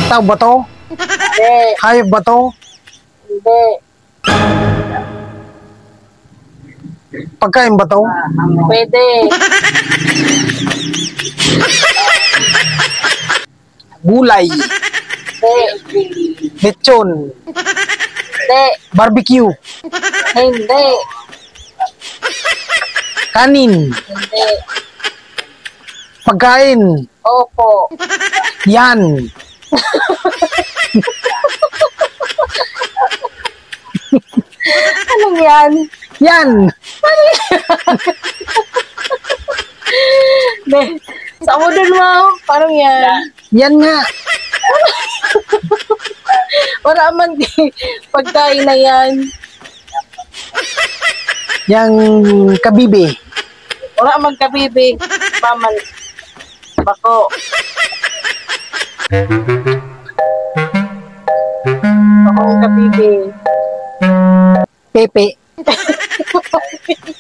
Tao ba to? Hindi. Hayop ba to? Hindi. Pagkain ba to? Pwede. Gulay. Hindi. Lechon. Hindi. Barbecue. Hindi. Kanin. Hindi. Pagkain. Opo. Yan. Anong yan? Yan. Hindi. Sa mo dun mo? Parang yan. Yan nga. Wala man di. Pagkain na yan. Yang kabibi. Wala man kabibi. Paman. Bako. Bakong kabibi. Pepe. Bakong kabibi.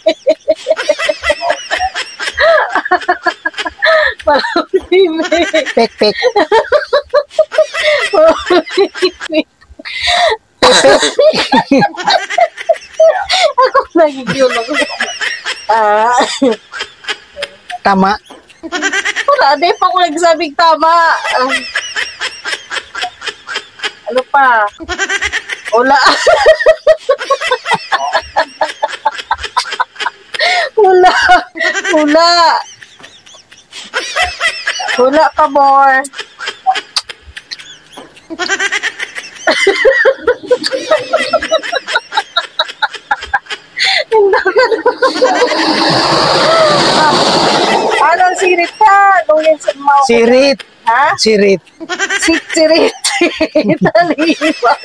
Pek-pek. Ako nagigil ako. Tama. Wala, di pa ako nagsabing tama. Ano pa? Wala. Wala. Wala. Wala pa more. Anong sirit ka? Gawin sa mga... Sirit. Ha? Sirit. Sirit. Talibang.